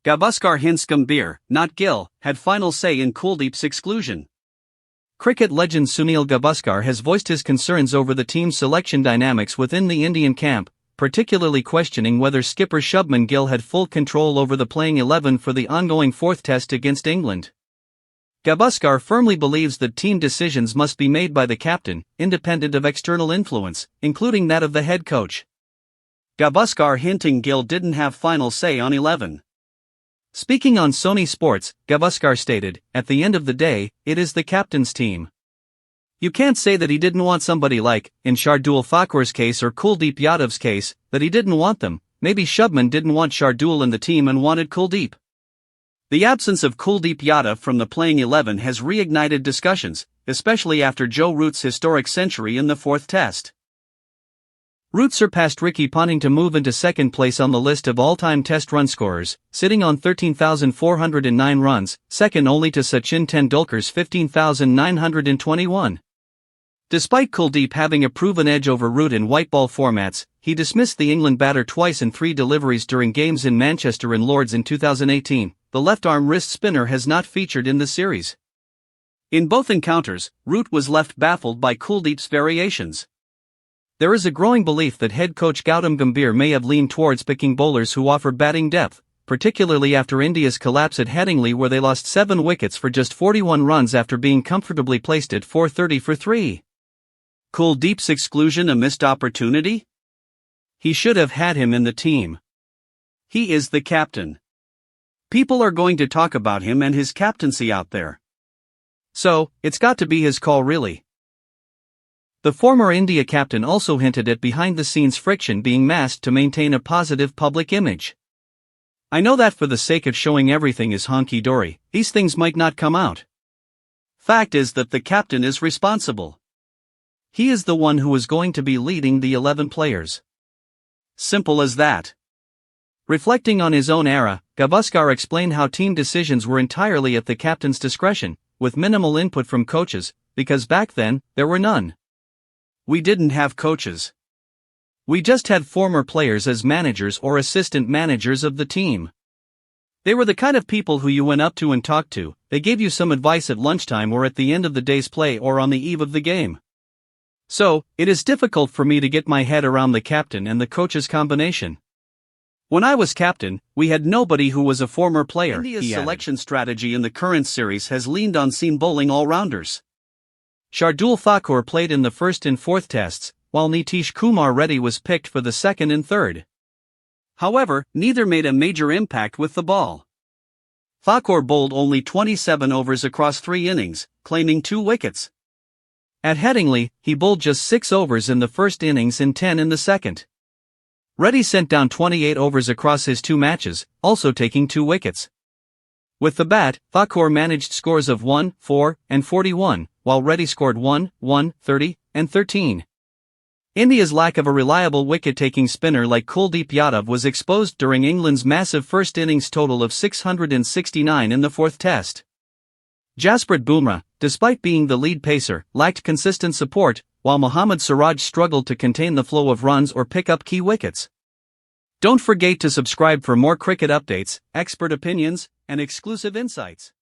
Gavaskar hints Gambhir, not Gill, had final say in Kuldeep's exclusion. Cricket legend Sunil Gavaskar has voiced his concerns over the team's selection dynamics within the Indian camp, particularly questioning whether skipper Shubman Gill had full control over the playing 11 for the ongoing fourth test against England. Gavaskar firmly believes that team decisions must be made by the captain, independent of external influence, including that of the head coach. Gavaskar hinting Gill didn't have final say on 11. Speaking on Sony Sports, Gavaskar stated, "At the end of the day, it is the captain's team. You can't say that he didn't want somebody like, in Shardul Thakur's case or Kuldeep Yadav's case, that he didn't want them. Maybe Shubman didn't want Shardul in the team and wanted Kuldeep." The absence of Kuldeep Yadav from the playing 11 has reignited discussions, especially after Joe Root's historic century in the fourth test. Root surpassed Ricky Ponting to move into second place on the list of all-time test run scorers, sitting on 13,409 runs, second only to Sachin Tendulkar's 15,921. Despite Kuldeep having a proven edge over Root in white ball formats, he dismissed the England batter twice in 3 deliveries during games in Manchester and Lords in 2018. The left-arm wrist spinner has not featured in the series. In both encounters, Root was left baffled by Kuldeep's variations. There is a growing belief that head coach Gautam Gambhir may have leaned towards picking bowlers who offer batting depth, particularly after India's collapse at Headingley, where they lost 7 wickets for just 41 runs after being comfortably placed at 430 for 3. Kuldeep's exclusion a missed opportunity? He should have had him in the team. He is the captain. People are going to talk about him and his captaincy out there. So, it's got to be his call really. The former India captain also hinted at behind-the-scenes friction being masked to maintain a positive public image. "I know that for the sake of showing everything is honky-dory, these things might not come out. Fact is that the captain is responsible. He is the one who is going to be leading the 11 players. Simple as that." Reflecting on his own era, Gavaskar explained how team decisions were entirely at the captain's discretion, with minimal input from coaches, because back then, there were none. "We didn't have coaches. We just had former players as managers or assistant managers of the team. They were the kind of people who you went up to and talked to. They gave you some advice at lunchtime or at the end of the day's play or on the eve of the game. So, it is difficult for me to get my head around the captain and the coach's combination. When I was captain, we had nobody who was a former player." India's selection strategy in the current series has leaned on seam bowling all-rounders. Shardul Thakur played in the first and fourth tests, while Nitish Kumar Reddy was picked for the second and third. However, neither made a major impact with the ball. Thakur bowled only 27 overs across 3 innings, claiming 2 wickets. At Headingley, he bowled just 6 overs in the first innings and 10 in the second. Reddy sent down 28 overs across his 2 matches, also taking 2 wickets. With the bat, Thakur managed scores of 1, 4, and 41, while Reddy scored 1, 1, 30, and 13. India's lack of a reliable wicket-taking spinner like Kuldeep Yadav was exposed during England's massive first innings total of 669 in the fourth test. Jasprit Bumrah, despite being the lead pacer, lacked consistent support, while Mohammad Siraj struggled to contain the flow of runs or pick up key wickets. Don't forget to subscribe for more cricket updates, expert opinions, and exclusive insights.